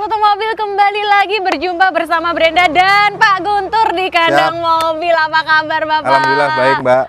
Sobat Otomobil, kembali lagi berjumpa bersama Brenda dan Pak Guntur di kandang mobil. Apa kabar Bapak? Alhamdulillah baik Mbak.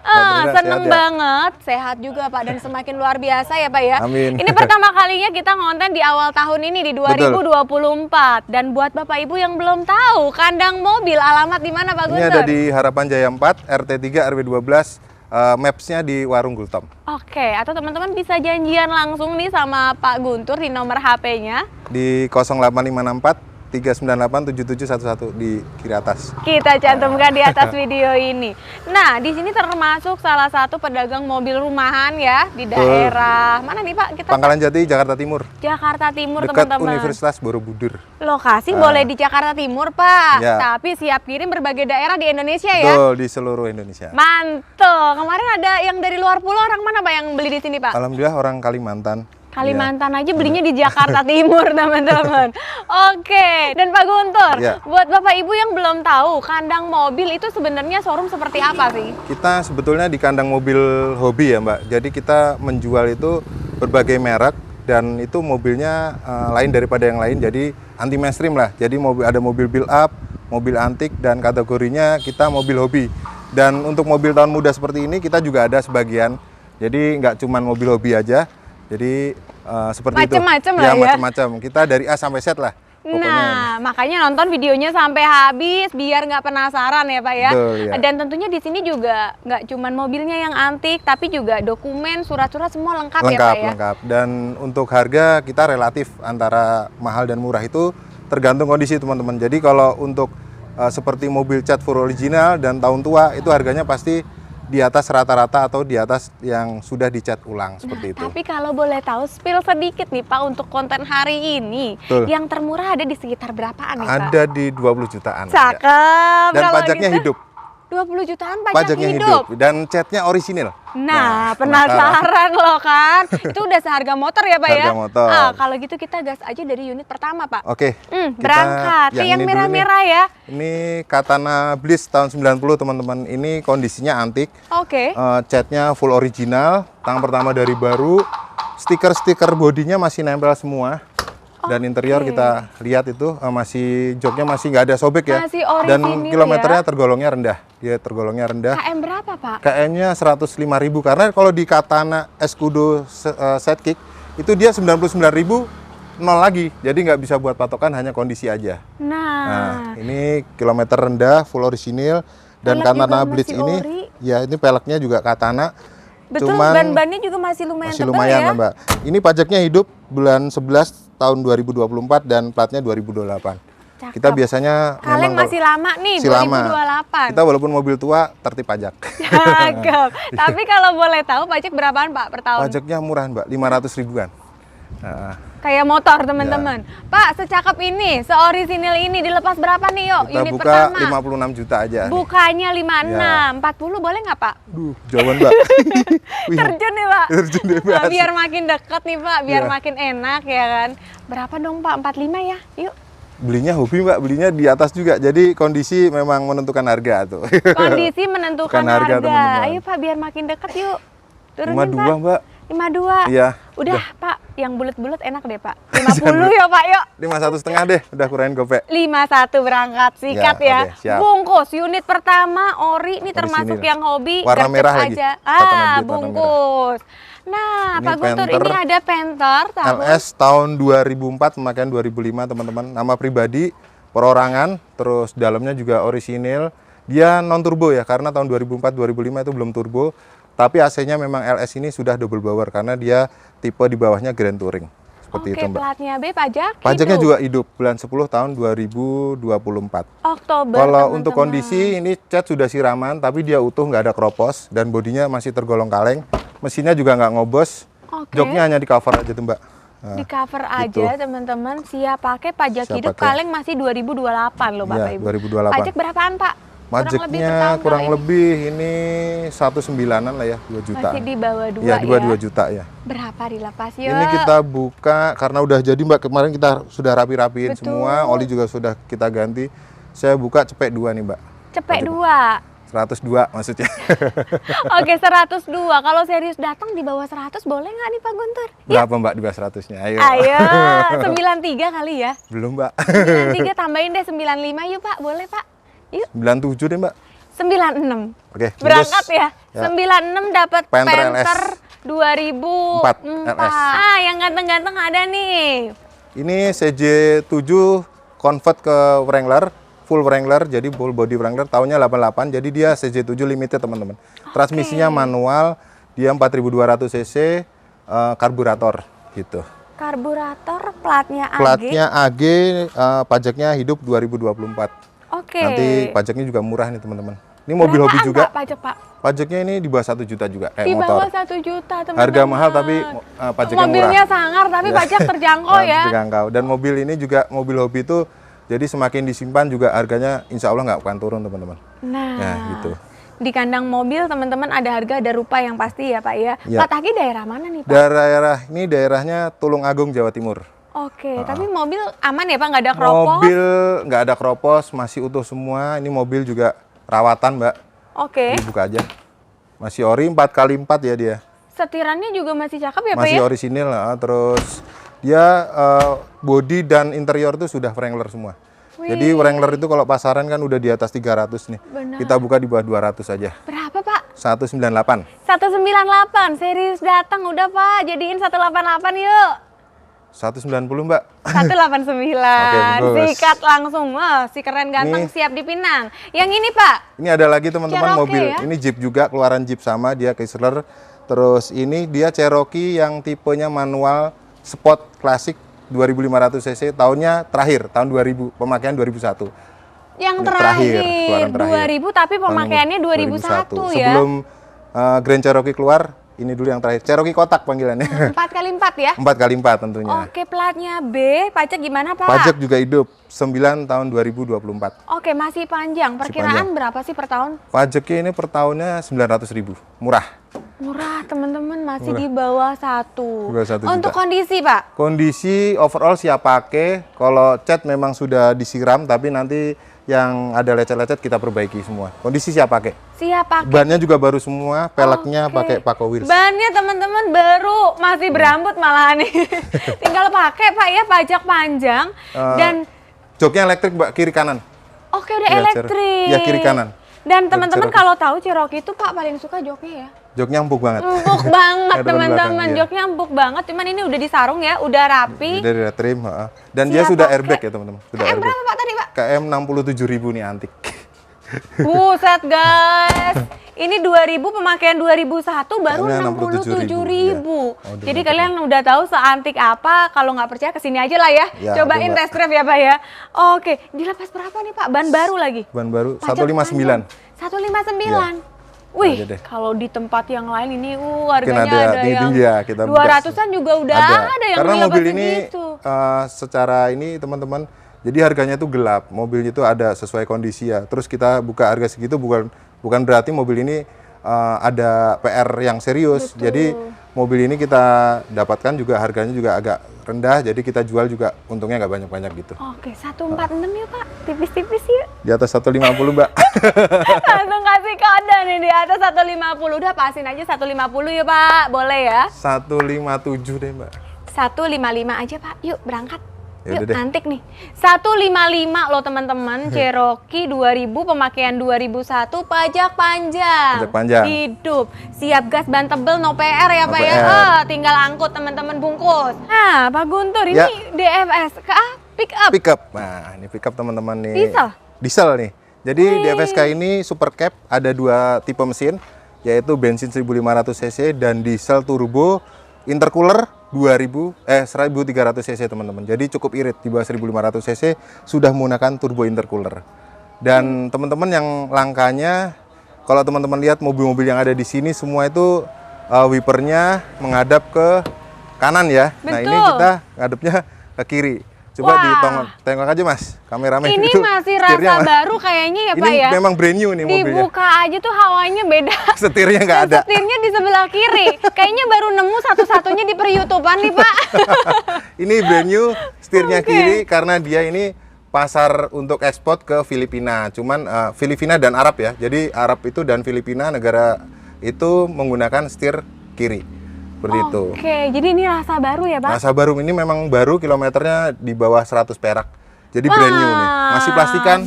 Seneng banget, sehat juga Pak, dan semakin luar biasa ya Pak ya. Amin. Ini pertama kalinya kita ngonten di awal tahun ini di 2024. Dan buat Bapak Ibu yang belum tahu, kandang mobil alamat di mana Pak Guntur? Ini ada di Harapan Jaya 4, RT 3 RW 12. Maps-nya di Warung Gultom. Oke, atau teman-teman bisa janjian langsung nih sama Pak Guntur di nomor HP-nya di 08564 398 7711 di kiri atas. Kita cantumkan di atas video ini. Nah, di sini termasuk salah satu pedagang mobil rumahan ya di daerah mana nih Pak? Kita Pangkalan Jati, Jakarta Timur. Jakarta Timur, dekat teman-teman. Universitas Borobudur. Lokasi boleh di Jakarta Timur Pak, Ya. tapi siap kirim berbagai daerah di Indonesia ya. Betul, di seluruh Indonesia. Mantul. Kemarin ada yang dari luar pulau, orang mana Pak yang beli di sini Pak? Alhamdulillah orang Kalimantan. Kalimantan aja belinya di Jakarta Timur teman-teman. Oke, dan Pak Guntur, buat Bapak Ibu yang belum tahu, kandang mobil itu sebenarnya showroom seperti apa sih? Kita sebetulnya di kandang mobil hobi ya Mbak. Jadi kita menjual itu berbagai merek dan itu mobilnya lain daripada yang lain. Jadi anti mainstream lah. Jadi ada mobil build up, mobil antik, dan kategorinya kita mobil hobi. Dan untuk mobil tahun muda seperti ini kita juga ada sebagian. Jadi nggak cuma mobil hobi aja. Jadi seperti macem-macem itu. Lah ya. Macam-macam. Kita dari A sampai Z lah. Pokoknya. Nah, makanya nonton videonya sampai habis biar nggak penasaran ya Pak ya. Betul, ya. Dan tentunya di sini juga nggak cuma mobilnya yang antik, tapi juga dokumen, surat-surat semua lengkap ya Pak ya. Lengkap. Dan untuk harga kita relatif antara mahal dan murah itu tergantung kondisi teman-teman. Jadi kalau untuk seperti mobil cat full original dan tahun tua itu harganya pasti di atas rata-rata atau di atas yang sudah dicat ulang seperti itu. Tapi kalau boleh tahu, spill sedikit nih Pak untuk konten hari ini. Betul. Yang termurah ada di sekitar berapaan nih Pak? Ada di 20 jutaan. Cakep. Dan pajaknya gitu, hidup. 20 jutaan Pajaknya hidup. Dan catnya orisinil. Nah, penasaran loh kan. Itu udah seharga motor ya Pak ya? Harga motor. Kalau gitu kita gas aja dari unit pertama Pak. Oke. Berangkat. Yang merah-merah ya. Ini Katana Bliss tahun 90 teman-teman. Ini kondisinya antik. Oke. Catnya full original. Tangan pertama dari baru. Stiker-stiker bodinya masih nempel semua. Dan interior kita lihat itu masih joknya masih nggak ada sobek ya. Masih orisinil. Dan kilometernya tergolongnya rendah. Dia tergolongnya rendah. KM berapa Pak? KM-nya 105.000 karena kalau di Katana Escudo Sidekick itu dia 99.000 nol lagi. Jadi nggak bisa buat patokan, hanya kondisi aja. Nah, ini kilometer rendah, full orisinil, dan Katana Blitz ini ya ini peleknya juga Katana. Betul, ban-bannya juga masih lumayan tebal ya. Mbak. Ini pajaknya hidup bulan 11 tahun 2024 dan platnya 2028. Cakep. Kita biasanya kaleng masih lama nih, 2028. Kita walaupun mobil tua tertib pajak. Cakep. Tapi kalau boleh tahu pajak berapaan Pak per tahun? Pajaknya murahan Mbak, 500 ribuan. Kayak motor teman-teman. Ya. Pak, secakep ini, seorisinil ini dilepas berapa nih yuk? Kita unit buka pertama 56 juta aja. Bukanya 56, ya. 40 boleh nggak Pak? Jauhan Mbak. Terjun nih Pak. Terjun bebas. Nah, biar makin dekat nih Pak, biar makin enak ya kan. Berapa dong Pak? 45 ya? Yuk. Belinya hobi Mbak, belinya di atas juga. Jadi kondisi memang menentukan harga tuh. Kondisi menentukan harga. Teman-teman. Ayo Pak, biar makin dekat yuk. Turunin 52 Pak. Mbak. 52. Iya. Udah Pak, yang bulat-bulat enak deh Pak. 50 ya Pak, yuk. 51,5 deh, udah kurangin gopek. 51 berangkat, sikat ya. Okay, bungkus, unit pertama ori, ini termasuk yang hobi. Warna merah lagi. Bungkus. Nah, ini Pak Guntur, ini ada Panther tahun LS tahun 2004, pemakaian 2005 teman-teman. Nama pribadi, perorangan, terus dalamnya juga orisinil. Dia non turbo ya, karena tahun 2004-2005 itu belum turbo. Tapi AC-nya memang LS ini sudah double blower karena dia tipe di bawahnya Grand Touring. Seperti itu Mbak. Platnya B pajak pajaknya juga hidup bulan 10 tahun 2024. Oktober. Kalau untuk kondisi ini cat sudah siraman tapi dia utuh, nggak ada kropos dan bodinya masih tergolong kaleng. Mesinnya juga nggak ngobos. Joknya hanya di cover aja tuh Mbak. Di cover aja teman-teman, siap pakai pajak hidup kaleng masih 2028 loh Bapak Ibu. 2028. Pajak berapaan Pak? Pajaknya kurang lebih ini 1,9-an lah ya, 2 juta. Masih di bawah 2 ya? Di bawah 2 juta ya. Berapa dilepas yuk? Ini kita buka karena udah jadi Mbak, kemarin kita sudah rapi-rapiin semua, oli juga sudah kita ganti. Saya buka cepek 2 nih Mbak. Cepek 2. 102 maksudnya. Oke, 102. Kalau serius datang di bawah 100 boleh nggak nih Pak Guntur? Berapa Mbak di bawah 100-nya? Ayo. Ayo, 93 kali ya. Belum Mbak. 93 tambahin deh 95 yuk Pak, boleh Pak? Yuk. 97 deh Mbak. 96. Oke. Berangkat ya. Ya. 96 dapat Panther Panther 2004. 4 LS. Ah, yang ganteng-ganteng ada nih. Ini CJ7 convert ke Wrangler, full Wrangler, jadi full body Wrangler, tahunnya 88, jadi dia CJ7 limited teman-teman. Transmisinya manual, dia 4200 cc, karburator gitu. Karburator, platnya AG. Platnya AG, pajaknya hidup 2024. Oke. Nanti pajaknya juga murah nih teman-teman. Ini mobil hobi Berapaan, juga. Pak, pajak Pak? Pajaknya ini di bawah 1 juta juga, kayak Di motor. bawah 1 juta teman-teman. Harga mahal tapi pajaknya murah. Mobilnya sangar tapi Ya. pajak terjangkau ya. Terjangkau. Dan mobil ini juga mobil hobi itu, jadi semakin disimpan juga harganya insya Allah nggak akan turun teman-teman. Nah, Ya gitu. di kandang mobil teman-teman ada harga, ada rupa yang pasti ya Pak ya. Ya. Pak Taki daerah mana nih Pak? Daerah ini daerahnya Tulungagung, Jawa Timur. Oke, tapi mobil aman ya Pak, nggak ada keropos? Mobil nggak ada keropos, masih utuh semua. Ini mobil juga rawatan Mbak. Oke, Dibuka aja. Masih ori 4x4 ya dia. setirannya juga masih cakep ya Pak Masih ya? orisinil. Terus dia body dan interior itu sudah Wrangler semua. Wih. Jadi Wrangler itu kalau pasaran kan udah di atas 300 nih. Benar. Kita buka di bawah 200 aja. Berapa Pak? 198. 198, serius datang udah Pak, jadiin 188 yuk. 190 Mbak. 189, bagus. sikat langsung, wah si keren ganteng Ini- siap dipinang. Yang ini Pak, Ini ada lagi teman-teman Cherokee mobil. ya? Ini Jeep juga, keluaran Jeep sama, dia Chrysler. Terus ini dia Cherokee yang tipenya manual sport klasik 2500 cc, tahunnya terakhir, tahun 2000, pemakaian 2001. yang Ini terakhir, keluaran terakhir. 2000 tapi pemakaiannya 2001 ya. Sebelum Grand Cherokee keluar, ini dulu yang terakhir. Cherokee kotak panggilannya. 4x4 ya. 4x4 tentunya. Oke, platnya B, pajak gimana Pak? Pajak juga hidup, 9 tahun 2024. Oke, masih panjang. Perkiraan berapa sih per tahun? Pajaknya ini per tahunnya 900.000, murah. Murah teman-teman, masih di bawah 1. Di bawah 1 Untuk juta. kondisi Pak? Kondisi overall siap pakai, kalau cat memang sudah disiram, tapi nanti yang ada lecet-lecet kita perbaiki semua. Kondisi siap pakai. Siap pakai. Bannya juga baru semua, peleknya Oke. pakai Paco Wheels. Bannya teman-teman baru, masih berambut malahan nih. Tinggal pakai Pak ya, pajak panjang dan Joknya elektrik Mbak, kiri kanan. oke udah Ya, elektrik. ya, kiri kanan. Dan teman-teman Cherokee. kalau tahu Cherokee itu Pak paling suka joknya ya. Joknya empuk banget. Empuk banget Ada depan teman-teman, belakang, iya. joknya empuk banget. Cuman ini udah disarung ya, udah rapi. Dari trim, dan dia Siap sudah pakai. airbag ya teman-teman. Sudah KM airbag. berapa Pak tadi Pak? KM 67.000 nih antik. Buset guys. Ini 2000 pemakaian 2001 baru KM-nya 67.000. 67.000. Ya. Oh, Jadi udah kalian udah tahu seantik apa, kalau nggak percaya kesini aja lah ya. Ya, Cobain coba. test drive ya Pak ya. Oke, dilepas berapa nih Pak? Ban baru lagi? Ban baru Pajak 159. 159. Iya. Wih, Aja deh. kalau di tempat yang lain ini Mungkin harganya ada ada yang tinggi-tinggi ya, kita buka. 200-an juga udah ada yang Karena dilepas mobil ini segitu. secara ini teman-teman, jadi harganya itu gelap. Mobilnya itu ada sesuai kondisi ya. Terus kita buka harga segitu bukan berarti mobil ini ada PR yang serius. Betul. Jadi mobil ini kita dapatkan juga harganya juga agak rendah. Jadi kita jual juga untungnya nggak banyak-banyak gitu. Oke, 146 ya Pak. Tipis-tipis yuk. Di atas 150 Mbak. Langsung kasih kode nih di atas 150. Udah pasin aja 150 ya Pak. Boleh ya? 157 deh Mbak. 155 aja Pak. Yuk berangkat. Ya Yuk udah deh. antik nih. 155 loh teman-teman. Cherokee 2000 pemakaian 2001 pajak panjang. Pajak panjang. Hidup. Siap gas ban tebel no PR ya No Pak ya. PR. Tinggal angkut teman-teman bungkus. Nah Pak Guntur ini Ya. DFS pick up. Pickup. Nah, ini pickup teman-teman nih. Diesel? Diesel nih. Jadi Wih. DFSK ini super cab, ada 2 tipe mesin, yaitu bensin 1500 cc dan diesel turbo intercooler 1300 cc teman-teman. Jadi cukup irit, di bawah 1500 cc sudah menggunakan turbo intercooler. Dan teman-teman yang langkanya, kalau teman-teman lihat mobil-mobil yang ada di sini semua itu wipernya menghadap ke kanan ya. Nah ini Betul. kita ngadepnya ke kiri. Coba Wah. ditengok aja mas, kameramen. Ini itu masih setirnya, rasa Mas. baru kayaknya ya Pak Ini ya. memang brand new nih mobilnya. Dibuka aja tuh hawanya beda. Setirnya nggak Dan ada. setirnya di sebelah kiri. Kayaknya baru nemu satu-satunya di per-YouTubean nih Pak. Ini brand new, setirnya Oke. kiri karena dia ini pasar untuk ekspor ke Filipina. Cuman Filipina dan Arab ya. Jadi Arab itu dan Filipina negara itu menggunakan setir kiri. Seperti itu. Oke, jadi ini rasa baru ya, Pak? Rasa baru ini memang baru, kilometernya di bawah 100 perak. Jadi brand new nih. Masih plastikan.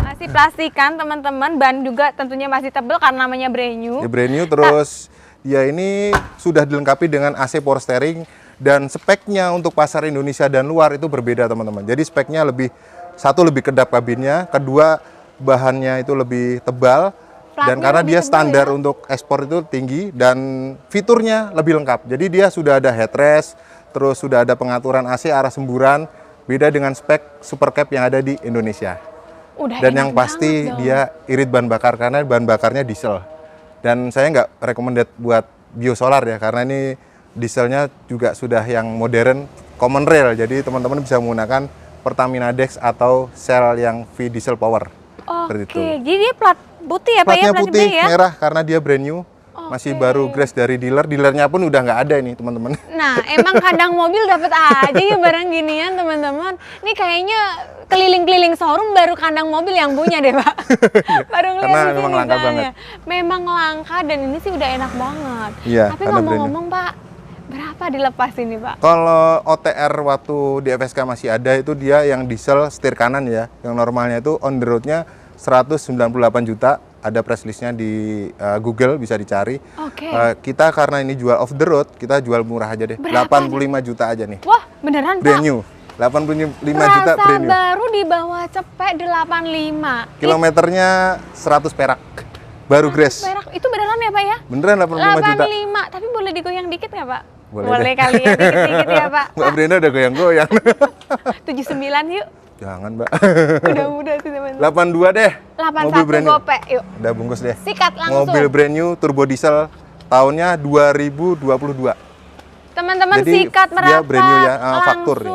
Masih plastikan, teman-teman. Ban juga tentunya masih tebel karena namanya brand new. Ya, brand new, terus ya ini sudah dilengkapi dengan AC power steering dan speknya untuk pasar Indonesia dan luar itu berbeda, teman-teman. Jadi speknya lebih kedap kabinnya, kedua bahannya itu lebih tebal. Dan karena dia standar untuk ekspor itu tinggi dan fiturnya lebih lengkap. Jadi dia sudah ada headrest, terus sudah ada pengaturan AC arah semburan, beda dengan spek super cap yang ada di Indonesia. Dan yang pasti dia irit bahan bakar karena bahan bakarnya diesel. Dan saya nggak recommended buat biosolar ya, karena ini dieselnya juga sudah yang modern, common rail. Jadi teman-teman bisa menggunakan Pertamina Dex atau Shell yang V diesel power. Oke, jadi dia plat putih ya Pak ya? Platnya putih, merah karena dia brand new. Masih baru grace dari dealer, dealernya pun udah nggak ada ini teman-teman. Nah, emang kandang mobil dapat aja ya barang ginian teman-teman. Ini kayaknya keliling-keliling showroom baru kandang mobil yang punya deh Pak. Baru karena memang langka banget. Memang langka dan ini sih udah enak banget. Iya, tapi ngomong-ngomong Pak, berapa dilepas ini Pak? Kalau OTR waktu di FSK masih ada itu dia yang diesel setir kanan ya. Yang normalnya itu on the road-nya 198 juta. Ada press listnya di Google, bisa dicari. Kita karena ini jual off the road, kita jual murah aja deh. Berapa 85 juta aja nih. Wah, beneran brand Pak? New. 85 juta brand new. Baru di bawah cepet 85. Kilometernya 100 perak. Baru grace. Perak itu beneran ya Pak ya? Beneran 85 juta. 85, tapi boleh digoyang dikit nggak Pak? Boleh kali ya, dikit-dikit ya Pak. Mbak Brenda udah goyang-goyang. 79 yuk. Jangan Mbak. Udah mudah sih teman-teman. 82 deh. 81 gope yuk. Udah bungkus deh. Sikat langsung. Mobil brand new turbo diesel tahunnya 2022. Teman-teman sikat merapat brand new ya, faktur ya.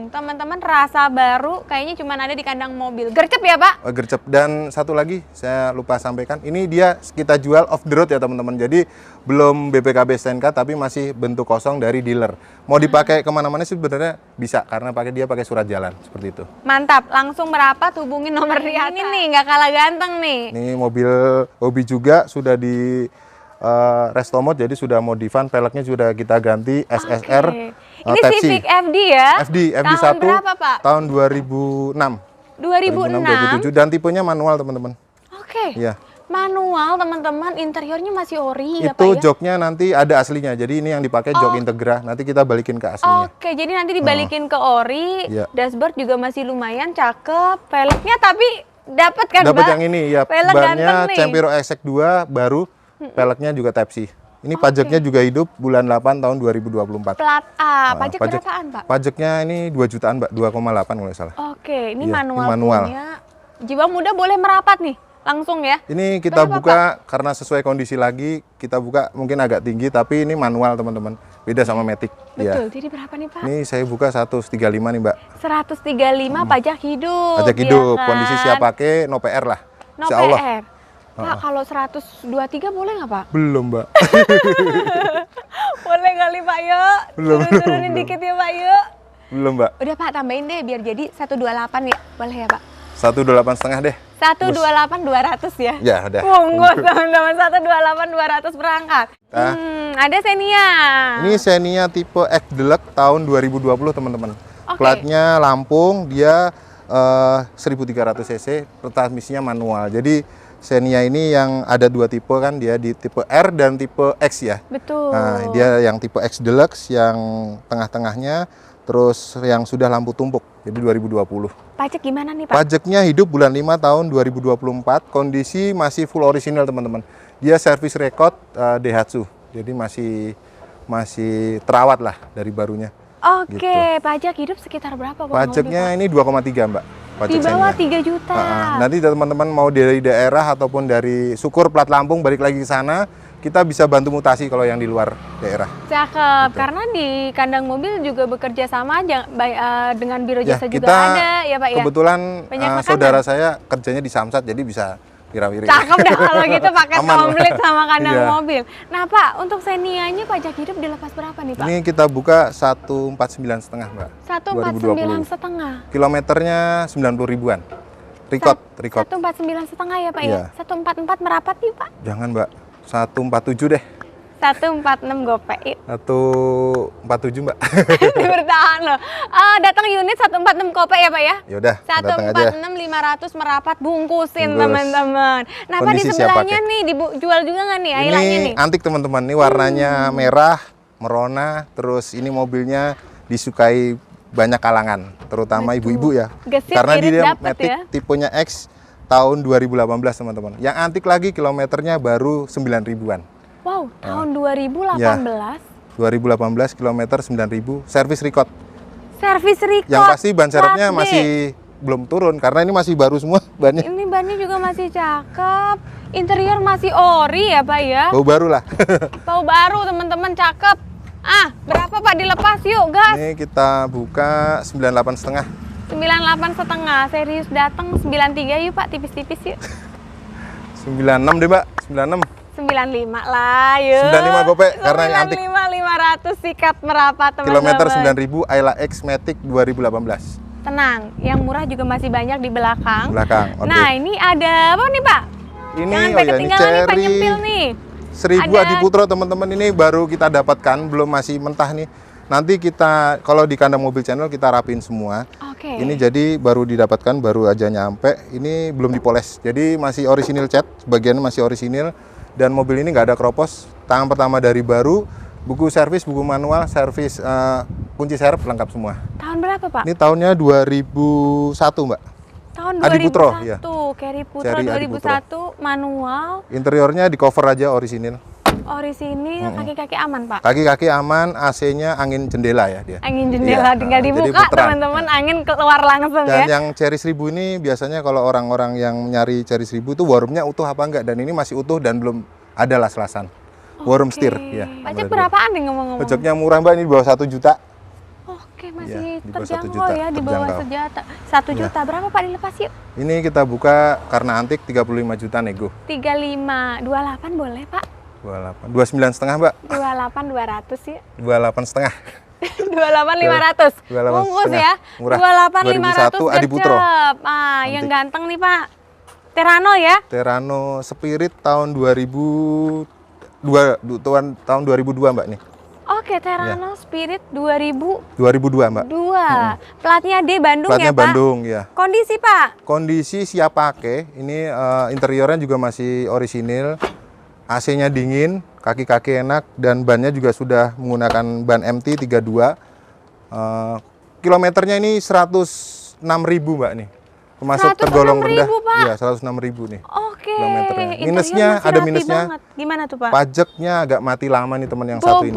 Teman-teman rasa baru kayaknya cuma ada di kandang mobil. Gercep ya Pak? Gercep. Dan satu lagi saya lupa sampaikan, ini dia kita jual off the road ya teman-teman. Jadi belum BPKB STNK tapi masih bentuk kosong dari dealer. Mau dipakai kemana-mana sih sebenarnya bisa karena dia pakai surat jalan seperti itu. Mantap, langsung merapat hubungin nomor di atas. Ini nih nggak kalah ganteng nih. Ini mobil hobi juga sudah di resto mode, jadi sudah modifan, peleknya sudah kita ganti SSR. Ini Civic FD ya? FD tahun 1 berapa Pak? Tahun 2006. 2006, 2007 dan tipenya manual teman-teman. Oke. Iya. Manual teman-teman, interiornya masih ori ya Pak ya? Itu joknya nanti ada aslinya, jadi ini yang dipakai jok Integra, nanti kita balikin ke aslinya. Oke, jadi nanti dibalikin ke ori, dashboard juga masih lumayan cakep, peleknya tapi dapat kan Pak? Dapat yang ini ya, bannya Cempiro XX2 baru, peleknya juga Type C. Ini pajaknya juga hidup bulan 8 tahun 2024. Plat A, pajak berapaan Pak? Pajaknya ini 2 jutaan Mbak, 2,8 kalau nggak salah. Oke, ini ya, manual punya. Jiwa muda boleh merapat nih, langsung ya? Ini kita buka karena sesuai kondisi lagi, kita buka mungkin agak tinggi, tapi ini manual teman-teman. Beda sama Matic. Betul, jadi berapa nih Pak? Ini saya buka 135 nih Mbak. 135 pajak hidup. Pajak hidup, ya kan? kondisi siap pakai, no PR lah. No PR. Pak, kalau 123 boleh nggak Pak? Belum Mbak. Boleh kali Pak yuk. Turunin dikit ya Pak yuk. Belum Mbak. Udah Pak, tambahin deh biar jadi 128 ya. Boleh ya Pak? 128,5 deh. 128 200 ya? Ya udah. Bungkus teman-teman, 128 200 berangkat. Ada Xenia. Ini Xenia tipe X Deluxe tahun 2020 teman-teman. Platnya Lampung, dia 1300 cc, transmisinya manual. Jadi Xenia ini yang ada dua tipe kan, dia di tipe R dan tipe X ya. Betul. Nah, dia yang tipe X Deluxe yang tengah-tengahnya, terus yang sudah lampu tumpuk, jadi 2020. Pajak gimana nih Pak? Pajaknya hidup bulan 5 tahun 2024, kondisi masih full original teman-teman. Dia service record Daihatsu, jadi masih terawat lah dari barunya. Oke, gitu. Pajak hidup sekitar berapa? Pajaknya ini 2,3 Mbak. Di bawah 3 juta. Nanti teman-teman mau dari daerah ataupun dari syukur plat Lampung balik lagi ke sana, kita bisa bantu mutasi kalau yang di luar daerah. Cakep, gitu. Karena di kandang mobil juga bekerja sama dengan Biro Jasa juga ada ya Pak ya? Kebetulan saudara saya kerjanya di Samsat, jadi bisa Wirawiri. Cakep dah kalau gitu pakai Aman, komplit Pak. sama kandang Iya. mobil. Nah Pak, untuk Xenia-nya pajak hidup dilepas berapa nih Pak? Ini kita buka 149,5 Mbak. 149,5. Kilometernya 90 ribuan. Record. 149,5 ya Pak Iya. ya? 144 merapat nih Pak? Jangan Mbak, 147 deh. 146 gopek. 147 Mbak. Bertahan loh. Datang unit 146 kopek ya Pak ya? Yaudah, datang aja. 146 500 merapat bungkusin Bungkus. teman-teman. Nah Pak di Kondisi siap sebelahnya pakai. nih dijual juga nggak nih Ailanya Ini nih? antik teman-teman, ini warnanya merah, merona, terus ini mobilnya disukai banyak kalangan, terutama ibu-ibu ya. Gesit, Karena irit dia dapet Matic ya. tipenya X tahun 2018 teman-teman. Yang antik lagi kilometernya baru 9 ribuan. Wow, tahun 2018. Ya. 2018 kilometer 9.000, servis record. Servis record. Yang pasti ban serepnya plat D. masih belum turun karena ini masih baru semua bannya. Ini bannya juga masih cakep. Interior masih ori ya Pak ya? Bau baru lah. Bau baru teman-teman, cakep. Berapa Pak dilepas yuk gas? Ini kita buka 98,5. 98,5. Serius datang 93 yuk Pak, tipis-tipis yuk. 96 deh Mbak, 96. 95 lah yuk. 95 gopek karena ini antik. 95 500 sikat merapat teman-teman. Kilometer 9.000 Ayla X Matic 2018. Tenang, yang murah juga masih banyak di belakang. Belakang, oke. Nah ini ada apa nih Pak? Ini Jangan oh sampai ya, ini ketinggalan nih Pak Cherry nyempil nih. 1000 Ada- Adi Putro teman-teman, ini baru kita dapatkan, belum masih mentah nih. Nanti kita kalau di kandang mobil channel kita rapiin semua. Oke. Ini jadi baru didapatkan, baru aja nyampe. Ini belum dipoles, jadi masih orisinil cat, sebagiannya masih orisinil. Dan mobil ini nggak ada kropos. Tangan pertama dari baru, buku servis, buku manual, servis, kunci serep lengkap semua. Tahun berapa Pak? Ini tahunnya 2001 Mbak. Tahun Adi 2001. Putro, ya. Carry Putro Cherry Adi 2001 manual. Interiornya di cover aja orisinil. Orisinil, kaki-kaki aman Pak. Kaki-kaki aman, AC-nya angin jendela ya dia. Angin jendela Iya, tinggal jadi dibuka puteran. teman-teman, angin keluar langsung Dan ya. yang Cherry 1000 ini biasanya kalau orang-orang yang nyari Cherry 1000 itu warumnya utuh apa enggak, dan ini masih utuh dan belum ada las-lasan. Warum setir ya. Pajak berapaan nih ngomong-ngomong? Pajaknya murah Mbak, ini di bawah 1 juta. Oke, Iya, masih di bawah 1 terjangkau juta, ya, di bawah terjangkau. sejata. 1 juta, berapa Pak dilepas yuk? Ini kita buka karena antik 35 juta nego. 35, 28 boleh Pak? 28, 29,5 Mbak. 28 200 ya. 28,5. 28 500. 28,5. Bungkus ya. Murah. 28 500 2001 Adi Putro. gercep. Yang ganteng nih Pak. Terano ya. Terano Spirit tahun 2002 Mbak nih. Oke, Terano Spirit 2002. 2002 Mbak. Platnya D Bandung Platnya ya Pak? Bandung ya. Kondisi Pak? Kondisi siap pakai. Ini interiornya juga masih orisinil. AC-nya dingin, kaki-kaki enak, dan bannya juga sudah menggunakan ban MT 32. Kilometernya ini 106.000 Mbak nih. Termasuk 106.000, tergolong rendah. Pak? Iya, 106.000 nih. Oke. Kilometernya. Interior Minusnya, masih ada rapi minusnya. banget. Gimana tuh Pak? Pajaknya agak mati lama nih teman yang satu ini.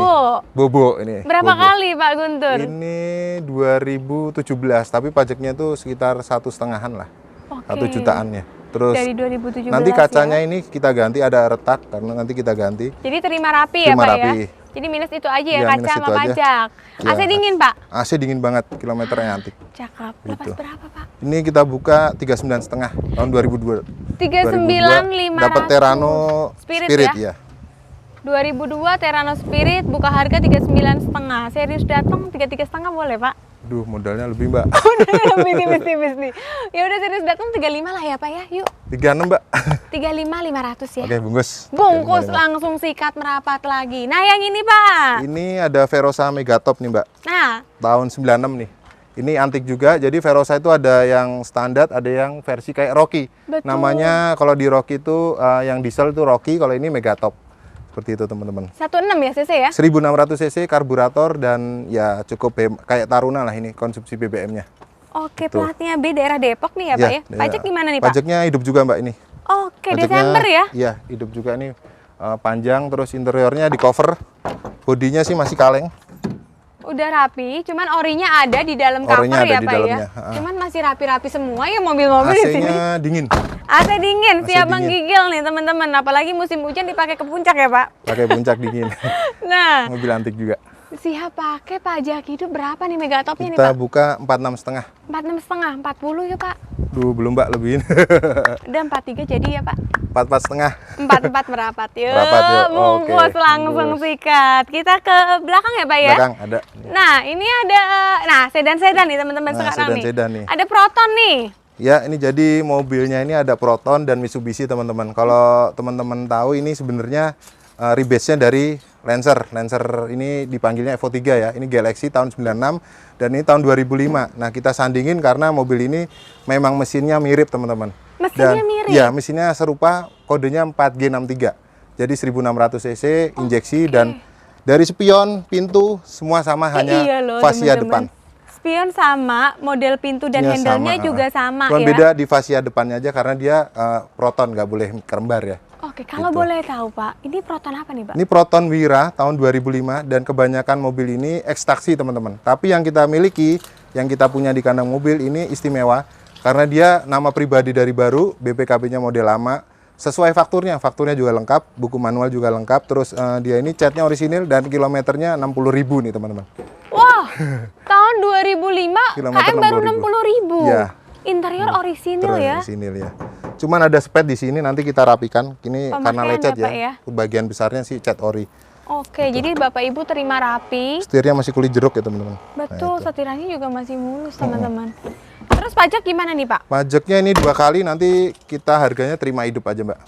Bobo ini. Berapa Bobo. kali Pak Guntur? Ini 2017, tapi pajaknya tuh sekitar 1,5-an lah. Oke. 1 jutaannya. Terus Dari 2017 nanti kacanya ya? ini kita ganti, ada retak karena nanti kita ganti. Jadi terima rapi ya Terima Pak rapi. ya? Jadi minus itu aja ya, Iya, kaca minus sama itu aja. pajak. Iya. AC dingin Pak? AC dingin banget, kilometernya antik. Cakep. Lepas Gitu. berapa Pak? Ini kita buka 39,5 tahun 2002. 39.500. Dapat Terano Spirit ya. 2002 Terano Spirit buka harga 39,5. Serius datang 33,5 boleh Pak? Duh, modalnya lebih Mbak. Lebih tipis-tipis nih. Ya udah serius datang 35 lah ya Pak ya. Yuk. 36 Mbak. 35 500 ya. Oke, bungkus. Bungkus 35. langsung sikat merapat lagi. Nah, yang ini Pak. Ini ada Verosa Megatop nih Mbak. Nah, Tahun 96 nih. Ini antik juga, jadi Verosa itu ada yang standar, ada yang versi kayak Rocky. Betul. Namanya kalau di Rocky itu yang diesel itu Rocky, kalau ini Megatop. Seperti itu teman-teman. 16 ya cc ya? 1600 cc karburator dan ya cukup kayak Taruna lah ini konsumsi BBM-nya. Oke, Betul. platnya B daerah Depok nih ya Pak ya? daerah. Pajak gimana nih Pak? Pajaknya hidup juga Mbak ini. Oke, Pajaknya, Desember ya? Iya, hidup juga nih. Panjang, terus interiornya di cover. Bodinya sih masih kaleng. Udah rapi, cuman orinya ada di dalam cover Orinya ada ya di Pak ya? dalamnya, Cuman masih rapi-rapi semua ya mobil-mobil di sini. AC-nya dingin. AC dingin, AC siap dingin. menggigil nih teman-teman. Apalagi musim hujan dipakai ke puncak ya Pak? Pakai puncak dingin. Nah, Mobil antik juga. Siap pakai pajak hidup berapa nih Megatopnya nih Kita Pak? buka 46,5. 46,5, 40 ya Pak. Duh, belum Mbak, lebihin. Udah 43 jadi ya Pak. 44,5. 44 merapat. Yuk, Merapat, yuk. Oke, bungkus langsung bungkus. sikat. Kita ke belakang ya Pak ya? Belakang ada. Nah, ini ada, nah sedan-sedan nih teman-teman Nah, sekarang sedan-sedan nih. Ada Proton nih. Ya, ini jadi mobilnya ini ada Proton dan Mitsubishi teman-teman. Kalau teman-teman tahu ini sebenarnya rebase-nya dari Lancer. Lancer ini dipanggilnya Evo 3 ya. Ini Galaxy tahun 96 dan ini tahun 2005. Nah, kita sandingin karena mobil ini memang mesinnya mirip teman-teman. Mesinnya mirip? Ya, mesinnya serupa, kodenya 4G63. Jadi 1600 cc, injeksi dan dari spion, pintu semua sama, hanya iya loh, fascia teman-teman. depan. Spion sama, model pintu dan Ya, handle-nya sama, juga sama cuman ya. beda di fascia depannya aja karena dia Proton, nggak boleh kerembar ya. Oke, kalau Gitu. boleh tahu Pak, ini Proton apa nih Pak? Ini Proton Wira tahun 2005 dan kebanyakan mobil ini ekstraksi teman-teman. Tapi yang kita miliki, yang kita punya di kandang mobil ini istimewa karena dia nama pribadi dari baru, BPKB-nya model lama, sesuai fakturnya juga lengkap, buku manual juga lengkap, terus dia ini catnya orisinil dan kilometernya 60.000 nih teman-teman. Wah, tahun 2005 Kilometer KM baru 60.000. 60.000. Ya. Interior orisinil ya. Orisinil ya. Cuman ada spet di sini, nanti kita rapikan. Ini karena Pemakaian lecet ya, Pak, ya. ya? Bagian besarnya sih cat ori. Oke, jadi Bapak Ibu terima rapi. Setirnya masih kulit jeruk ya teman-teman. Betul, itu. setirannya juga masih mulus teman-teman. Terus pajak gimana nih Pak? Pajaknya ini 2 kali, nanti kita harganya terima hidup aja Mbak.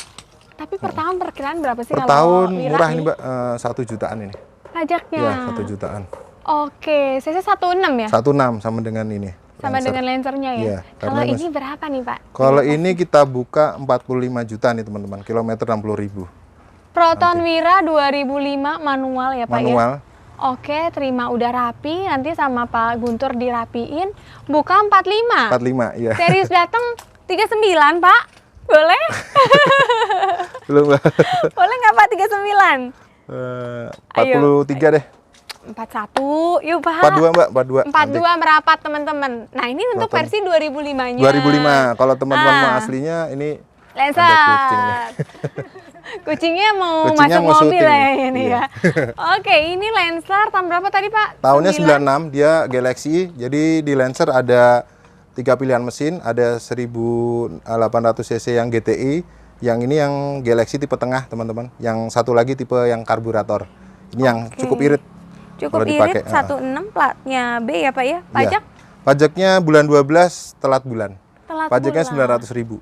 Tapi per tahun perkiraan berapa sih Per kalau tahun Wira murah nih? ini Mbak, 1 jutaan ini. Pajaknya. Ya, 1 jutaan. Oke, CC 16 ya? 16 sama dengan ini. Sama Lancer. dengan Lancernya ya? Iya, Kalau karena ini berapa nih Pak? Kalau ini kita buka 45 juta nih teman-teman, kilometer 60.000. Proton Wira 2005 manual ya Pak ya? Manual. Oke, terima udah rapi, nanti sama Pak Guntur dirapiin. Buka 45. 45, iya. Serius datang 39 Pak? Boleh? Belum Mbak. Boleh nggak Pak 39? 43 deh. 41, yuk Pak. 42 Mbak, 42. 42 merapat teman-teman. Nah ini untuk Proton. versi 2005-nya. 2005. Kalau teman-teman mau Ah. aslinya ini Lancer. ada kucing nih. Kucingnya mau Kucingnya masuk mau mobil syuting ya nih. ini Iya. ya. Oke, ini Lancer tahun berapa tadi Pak? Tahunnya 96, dia Galaxy. Jadi di Lancer ada 3 pilihan mesin, ada 1800 cc yang GTI, yang ini yang Galaxy tipe tengah teman-teman, yang satu lagi tipe yang karburator. Ini yang cukup irit. Cukup kalau dipakai, irit 16 platnya B ya Pak ya? Pajak? Ya. Pajaknya bulan 12 telat bulan. Telat Pajaknya bulan. 900.000.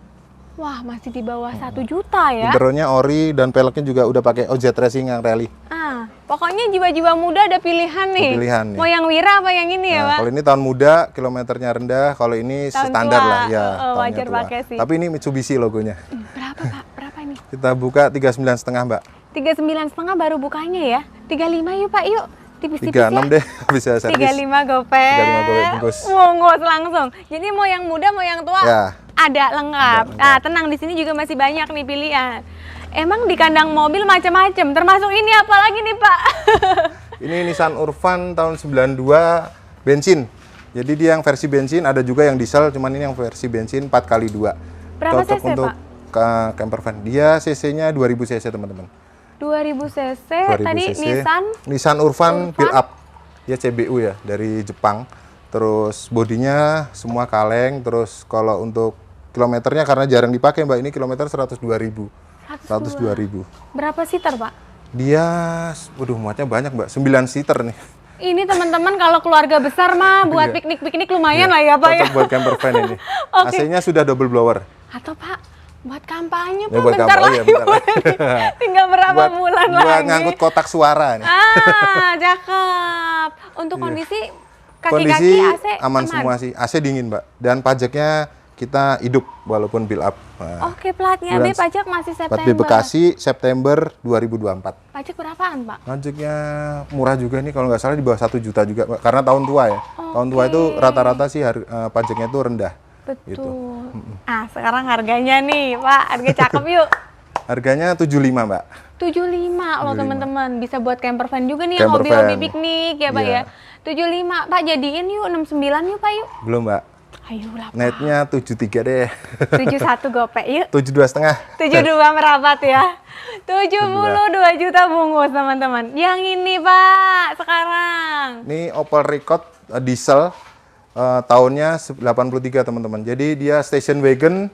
Wah, masih di bawah 1 juta ya. Interiornya ori dan peleknya juga udah pakai OZ Racing yang rally. Ah, pokoknya jiwa-jiwa muda ada pilihan nih. Pilihan, ya. Mau yang Wira apa yang ini ya, Nah, Pak? kalau ini tahun muda, kilometernya rendah. Kalau ini Tahun standar tua. lah, ya. Oh, tahunnya wajar tua. pakai sih. Tapi ini Mitsubishi logonya. Berapa Pak? Berapa ini? Kita buka 39,5 Mbak. 39,5 baru bukanya ya. 35 yuk Pak, yuk. Tipis-tipis 36 ya. deh, bisa servis. 35 gopek. 35 gopek bungkus. Bungkus langsung. Jadi mau yang muda mau yang tua Ya. ada lengkap. Ada, Nah, tenang di sini juga masih banyak nih pilihan. Emang di kandang mobil macam-macam, termasuk ini apa lagi nih Pak? Ini Nissan Urvan tahun 92 bensin. Jadi dia yang versi bensin, ada juga yang diesel, cuman ini yang versi bensin 4x2. Berapa Cocok cc, untuk Pak? ke camper van. Dia cc-nya 2000 cc teman-teman. 2000 cc, 2000 tadi cc. Nissan Urvan Urvan? build up. Dia CBU ya, dari Jepang. Terus bodinya semua kaleng, terus kalau untuk kilometernya karena jarang dipakai Mbak, ini kilometer 102.000. 102.000. Berapa seater Pak? Dia, waduh muatnya banyak Mbak, 9 seater nih. Ini teman-teman kalau keluarga besar mah buat Iya. piknik-piknik lumayan Iya, lah ya Pak ya. Cocok buat camper van ini. Oke. AC-nya sudah double blower. Atau Pak, buat kampanye Ya, Pak, buat bentar kampanye, lagi. bentar lagi. Tinggal berapa bulan lagi. Buat ngangkut kotak suara nih. Ah, cakep. Untuk Iya. kondisi Kondisi kaki-kaki AC aman semua sih. AC dingin Mbak. Dan pajaknya kita hidup walaupun build up. Nah, Oke, platnya B bulan- pajak masih plat September. B Bekasi September 2024. Pajak berapaan Pak? Pajaknya murah juga nih kalau nggak salah di bawah 1 juta juga Mbak. Karena tahun tua ya. Tahun tua itu rata-rata sih pajaknya itu rendah. Betul. Gitu. Ah, sekarang harganya nih Pak, harga cakep yuk. Harganya 75 Mbak. 75 loh 75. teman-teman, bisa buat camper van juga nih yang Camper hobi-hobi van. piknik ya Pak Iya. ya. 75 Pak, jadiin yuk 69 yuk Pak yuk. Belum Mbak. Ayo lah Pak. Netnya 73 deh. 71 gopek yuk. 72,5. 72 merapat ya. 72 juta bungkus teman-teman. Yang ini Pak sekarang. Ini Opel Rekord diesel, tahunnya 83 teman-teman. Jadi dia station wagon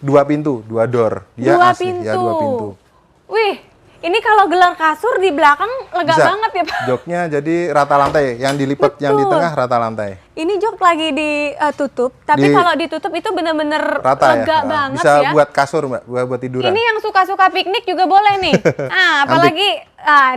2 pintu, 2 door. Dia 2 asli, pintu. ya 2 pintu. Wih, ini kalau gelar kasur di belakang lega Bisa. banget ya Pak. Joknya jadi rata lantai, yang dilipat yang di Betul. tengah rata lantai. Ini jok lagi ditutup, tapi kalau ditutup itu bener-bener Rata lega ya. banget Bisa ya. buat kasur Mbak, buat tiduran. Ini yang suka-suka piknik juga boleh nih. Nah, apalagi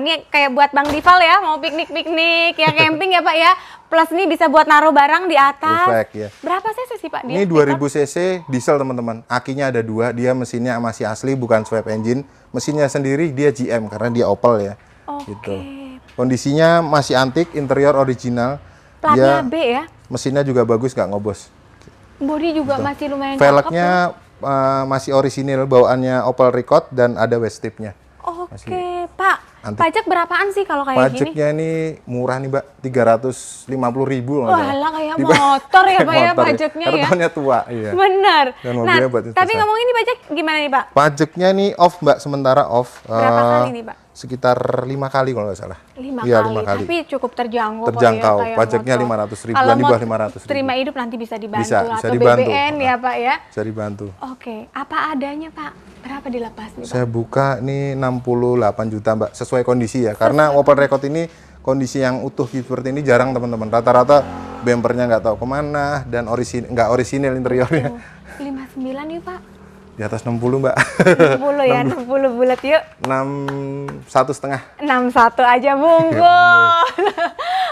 ini kayak buat Bang Dival ya, mau piknik-piknik, ya camping ya Pak ya. Plus ini bisa buat naruh barang di atas. Reflect, ya. Berapa cc sih Pak dia? Ini 2000 cc diesel teman-teman. Akinya ada 2, dia mesinnya masih asli bukan swap engine. Mesinnya sendiri dia GM karena dia Opel ya. Gitu. Kondisinya masih antik, interior original. Platnya Dia B ya. mesinnya juga bagus, nggak ngobos. Body juga masih lumayan Velgnya masih orisinil, bawaannya Opel Rekord dan ada waist stripnya. Oke, Pak. antik. Pajak berapaan sih kalau kayak gini? Pajaknya ini murah nih Mbak, 350.000. Wah, lah kayak motor ya Pak ya Motor pajaknya ya. Kartonnya tua, iya. Benar. Dan Nah, mobilnya buat tapi investasi. ngomongin ini pajak gimana nih Pak? Pajaknya nih off Mbak, sementara off. Berapa kali nih Pak? Sekitar 5 kali kalau nggak salah. 5 Iya, kali, 5 kali. tapi cukup terjangkau. Terjangkau, kok ya, kayak pajaknya motor. 500.000-an Kalau di mau bawah 500.000. terima hidup nanti bisa dibantu Bisa atau dibantu. BBN ya Pak ya. Bisa dibantu. Oke, apa adanya Pak? Berapa dilepas nih Pak? Saya buka ini 68 juta Mbak, sesuai kondisi ya. Karena Opel Rekord ini kondisi yang utuh seperti ini jarang teman-teman. Rata-rata bempernya nggak tahu kemana dan nggak orisinil interiornya. 59 yuk Pak. Di atas 60 Mbak. 60 ya, 60 bulat yuk. 61,5. 61 aja bungkus.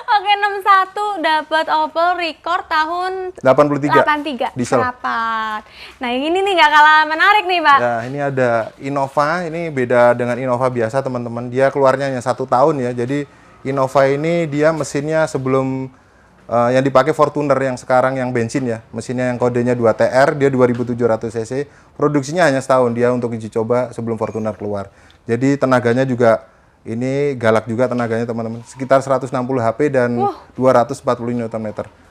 Oke, 61 dapat Opel Rekord tahun 83. Diesel. Rapat. Nah, yang ini nih nggak kalah menarik nih, Pak. Ya, ini ada Innova. Ini beda dengan Innova biasa, teman-teman. Dia keluarnya hanya 1 tahun ya. Jadi Innova ini dia mesinnya sebelum yang dipakai Fortuner yang sekarang yang bensin ya. Mesinnya yang kodenya 2TR, dia 2700 cc. Produksinya hanya setahun dia untuk uji coba sebelum Fortuner keluar. Jadi tenaganya juga ini galak juga tenaganya teman-teman. Sekitar 160 HP dan 240 Nm.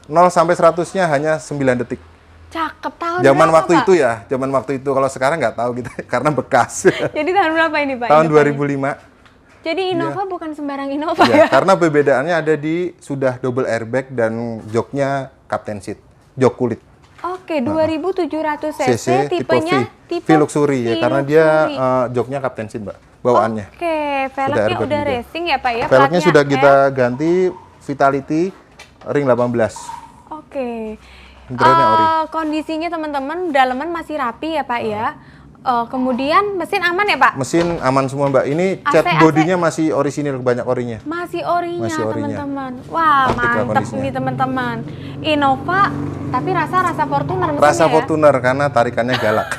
0 sampai 100-nya hanya 9 detik. Cakep tahun Zaman berapa, waktu Pak? itu ya, zaman waktu itu. Kalau sekarang nggak tahu kita karena bekas. Jadi tahun berapa ini, Pak? Tahun Innovanya? 2005. Jadi Innova bukan sembarang Innova Ya, ya? karena perbedaannya ada di sudah double airbag dan joknya captain seat, jok kulit. Oke, 2700 cc, CC tipenya V Luxury ya, karena dia joknya captain seat, Mbak, bawaannya. Oke, velgnya airbag udah juga. racing ya Pak ya? Velgnya Platnya sudah kita F. ganti Vitality ring 18. Oke. Interiornya ori. Kondisinya teman-teman, dalaman masih rapi ya Pak ya? Kemudian mesin aman ya Pak? Mesin aman semua, Mbak. Ini AC. cat bodinya masih orisinil, banyak orinya. Masih orinya Masih orinya. teman-teman. Wah, Antik lah mantap kondisinya. ini teman-teman. Innova, tapi rasa Fortuner mesinnya Rasa ya? Fortuner karena tarikannya galak.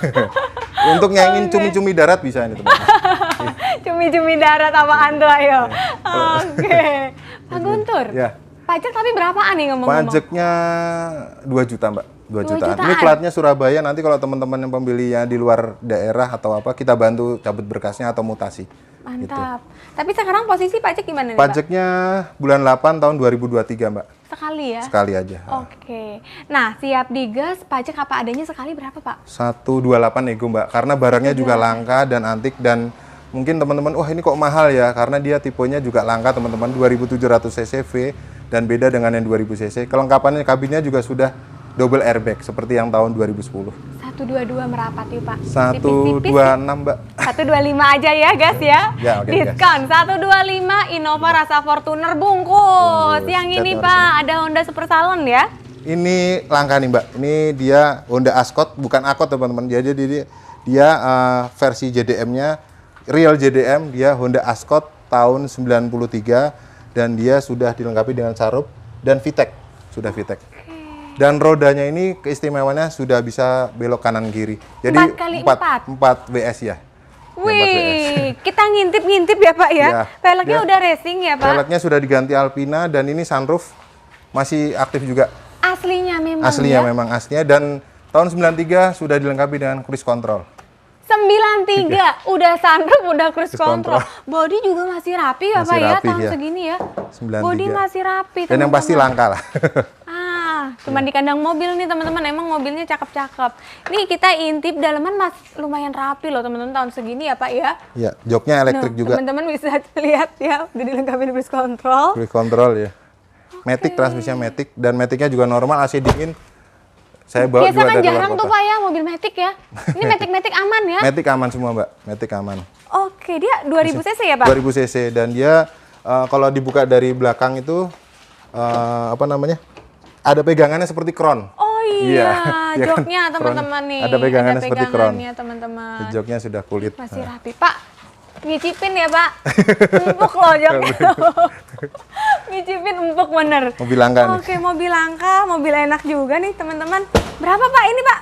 Untuk yang ingin cumi-cumi darat bisa ini, teman. Cumi-cumi darat apaan tuh ayo? Oke. Pak Guntur, Ya. pajak tapi berapaan nih ngomong-ngomong? Pajaknya 2 juta, Mbak. 2 jutaan. jutaan. Ini platnya Surabaya, nanti kalau teman-teman yang pembelinya di luar daerah atau apa, kita bantu cabut berkasnya atau mutasi. Mantap. Tapi sekarang posisi pajak gimana nih Pak? Pajaknya bulan 8 tahun 2023, Mbak. Sekali ya? Sekali aja. Oke. Nah, siap digas, pajak apa adanya sekali berapa Pak? 128 nego, Mbak. Karena barangnya juga langka dan antik dan mungkin teman-teman, wah ini kok mahal ya, karena dia tipenya juga langka teman-teman, 2700 cc V dan beda dengan yang 2000 cc. Kelengkapannya kabinnya juga sudah double airbag seperti yang tahun 2010. 122 merapat yuk Pak. 126, Mbak. 125 aja ya gas ya. Ya, oke, Diskon 125 Innova rasa Fortuner bungkus. Yang cat ini harus Pak, ada Honda Super Salon ya. Ini langka nih, Mbak. Ini dia Honda Ascot, bukan Accord teman-teman. Jadi dia versi JDM-nya real JDM, dia Honda Ascot tahun 93 dan dia sudah dilengkapi dengan sarup dan VTEC, sudah VTEC. Dan rodanya ini keistimewaannya sudah bisa belok kanan kiri. Jadi 4x4. 4 WS ya. Wih, kita ngintip-ngintip ya Pak ya. Ya, Velgnya dia- udah racing ya Pak. Velgnya sudah diganti Alpina dan ini sunroof masih aktif juga. Aslinya memang Aslinya ya. memang aslinya dan tahun 93 sudah dilengkapi dengan cruise control. 93 udah sunroof, udah cruise control. control. Body juga masih rapi ya Masih Pak ya rapi, tahun ya. segini ya. 93. Body masih rapi. Dan yang pasti teman-teman. langka lah. Cuman di kandang mobil nih teman-teman, emang mobilnya cakep-cakep. Nih kita intip dalaman lumayan rapi loh teman-teman tahun segini ya Pak ya. Iya, joknya elektrik juga. Teman-teman bisa lihat ya, udah dilengkapi cruise control. Cruise control ya. Matic, transmisinya Matic, dan Maticnya juga normal, AC dingin. Saya bawa biasa juga kan dari luar jarang kota. tuh Pak ya mobil Matic ya. Ini Matic aman ya? Matic aman semua Mbak, Matic aman. Oke, dia 2000 cc ya Pak? 2000 cc, dan dia kalau dibuka dari belakang itu apa namanya? Ada pegangannya seperti Crown. Oh iya, ya kan? joknya teman-teman nih. Ada pegangannya seperti Crown. Teman-teman. Joknya sudah kulit. Masih rapi Pak. Ngicipin ya Pak. Empuk loh joknya. Ngicipin empuk bener. Mobil langka nih. Oke, mobil langka, mobil enak juga nih teman-teman. Berapa Pak ini Pak?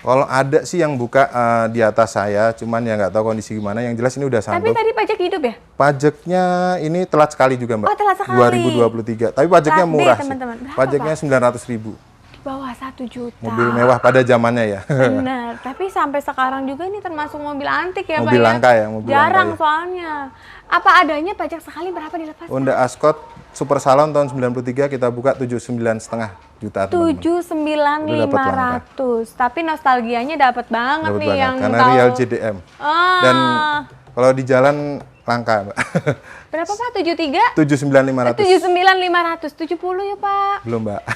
Kalau ada sih yang buka di atas saya, cuman ya nggak tahu kondisi gimana. Yang jelas ini udah Tapi sunroof. tadi pajak hidup ya? Pajaknya ini telat sekali juga Mbak. Oh, telat sekali. 2023. Tapi pajaknya Plat B, murah sih. teman-teman. Berapa, Pajaknya 900.000. Di bawah 1 juta. Mobil mewah pada zamannya ya. Bener, tapi sampai sekarang juga ini termasuk mobil antik ya Mobil Pak langka ya, mobil jarang langka ya. soalnya. Apa adanya pajak sekali berapa dilepas? Honda Ascot Super Salon tahun 93 kita buka 79,5 juta. 79.500. Tapi nostalgianya dapat banget Dapat nih banget, yang karena tahu. Real JDM. Dan kalau di jalan langka, Mbak. Berapa Pak? 73? 79,500. 79.500. 70 ya Pak. Belum, Mbak.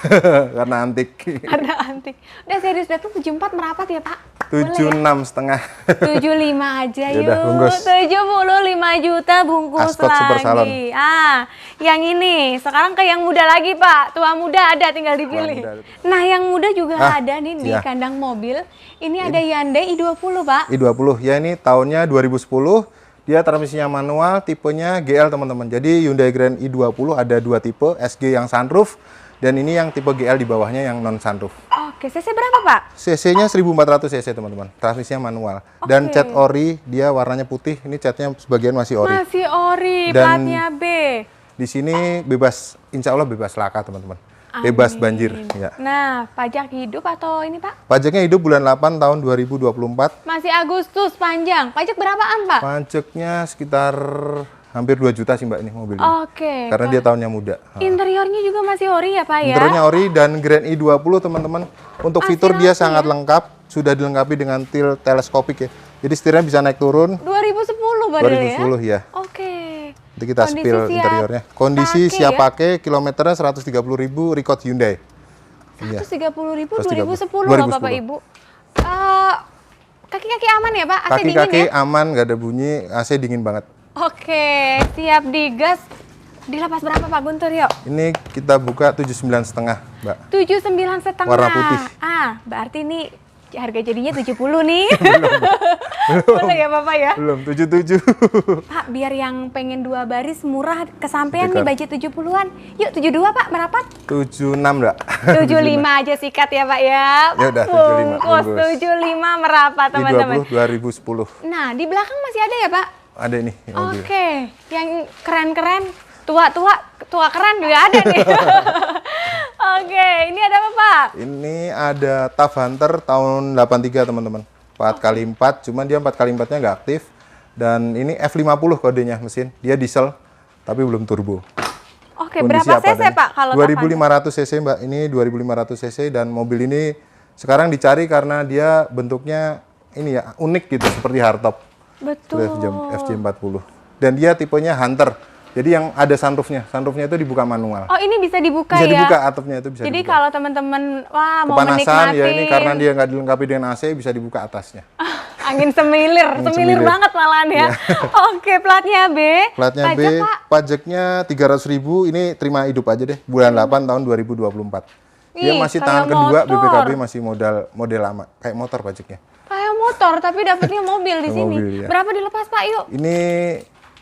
Karena antik. Karena antik. Udah serius deh tuh 74 merapat ya Pak? 76,5. 75 aja yuk. Yaudah, bungkus. 75 juta bungkus Ascot Super Salon. lagi. Yang ini. Sekarang ke yang muda lagi Pak. Tua muda ada tinggal dipilih. Tua muda. Nah, yang muda juga ada nih di iya. kandang mobil. Ini ada Hyundai i20 Pak. i20 ya, ini tahunnya 2010. Dia transmisinya manual, tipenya GL teman-teman. Jadi Hyundai Grand i20 ada 2 tipe, SG yang sunroof dan ini yang tipe GL di bawahnya yang non sunroof. Oke, cc berapa Pak? CC-nya 1400 cc teman-teman. Transmisinya manual. Dan cat ori, dia warnanya putih. Ini catnya sebagian masih ori. Masih ori, Dan platnya B. Di sini bebas, insya Allah bebas laka teman-teman. Bebas banjir. Ya. Nah, pajak hidup atau ini Pak? Pajaknya hidup bulan 8 tahun 2024. Masih Agustus panjang. Pajak berapaan Pak? Pajaknya sekitar hampir 2 juta sih Mbak ini mobil ini. Oke. Karena dia tahunnya muda. Interiornya juga masih ori ya Pak ya? Interiornya ori dan Grand i20 teman-teman. Untuk fitur dia sangat lengkap. Sudah dilengkapi dengan tilt teleskopik ya. Jadi setirnya bisa naik turun. 2010 baru ya? 2010 ya. Oke. Nanti kita Kondisi spill siap interiornya. Kondisi pakai siap ya? pakai, kilometernya 130.000 record Hyundai. 130.000 130. 2010 loh Bapak Ibu. Kaki-kaki aman ya Pak? AC dingin Kaki-kaki ya? aman, nggak ada bunyi, AC dingin banget. Oke, siap digas. Dilepas berapa Pak Guntur yuk? Ini kita buka 79,5 Mbak. 79,5. Warna putih. Berarti ini harga jadinya 70 nih. Boleh ya Bapak ya? Belum, 77. Pak, biar yang pengen 2 baris murah kesampean nih budget 70-an. Yuk 72 Pak, berapa? 76 Mbak. 75 aja sikat ya Pak ya. Ya udah, 75. Bungkus 75 merapat teman-teman. I20 2010. Nah, di belakang masih ada ya Pak? Ada nih mobil. Oke, yang keren-keren, tua keren juga ada nih. Oke, ini ada apa Pak? Ini ada TAF Hunter tahun 83 teman-teman. 4x4, cuman dia 4x4-nya nggak aktif. Dan ini F50 kodenya mesin. Dia diesel, tapi belum turbo. Oke, Kondisi berapa apa cc adanya? Pak kalau 2500 cc Mbak. Ini 2500 cc dan mobil ini sekarang dicari karena dia bentuknya ini ya unik gitu seperti hardtop. Betul. FJ40. Dan dia tipenya Hunter. Jadi yang ada sunroofnya. Sunroofnya itu dibuka manual. Oh, ini bisa dibuka Bisa ya? dibuka, atapnya itu bisa Jadi dibuka. kalau teman-teman mau Kepanasan menikmati ya ini karena dia nggak dilengkapi dengan AC, bisa dibuka atasnya. angin semilir, semilir banget malahan ya. Oke, platnya B. Platnya B, Pajak, Pak? pajaknya 300.000, ini terima hidup aja deh. Bulan 8 tahun 2024. Dia Ih, masih kayak tangan kedua, motor. BPKB masih model lama. Kayak motor pajaknya. Kayak motor, tapi dapatnya mobil di sini. Mobil, ya. Berapa dilepas Pak? Yuk. Ini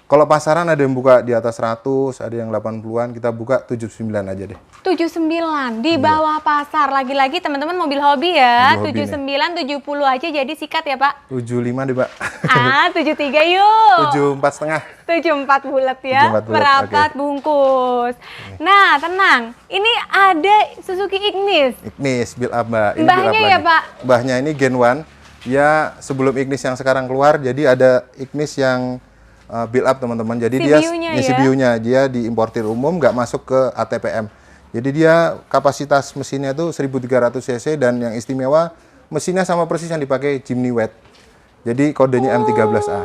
kalau pasaran ada yang buka di atas 100, ada yang 80-an, kita buka 79 aja deh. 79 di bawah pasar. Lagi-lagi teman-teman mobil hobi ya. Mobil hobi 79 70 aja jadi sikat ya, Pak. 75 deh, Pak. 73 yuk. 74,5. 74 bulat ya. 74 bulat, Merapat bungkus. Nah, tenang. Ini ada Suzuki Ignis. Ignis build up, Mbak. Ini Mbahnya build up ya, lagi. Pak? Mbahnya ini Gen 1. Ya, sebelum Ignis yang sekarang keluar, jadi ada Ignis yang build up teman-teman. Jadi dia CBU-nya ya? CBU-nya dia diimportir umum, nggak masuk ke ATPM. Jadi dia kapasitas mesinnya itu 1300 cc dan yang istimewa mesinnya sama persis yang dipakai Jimny Wet. Jadi kodenya M13A.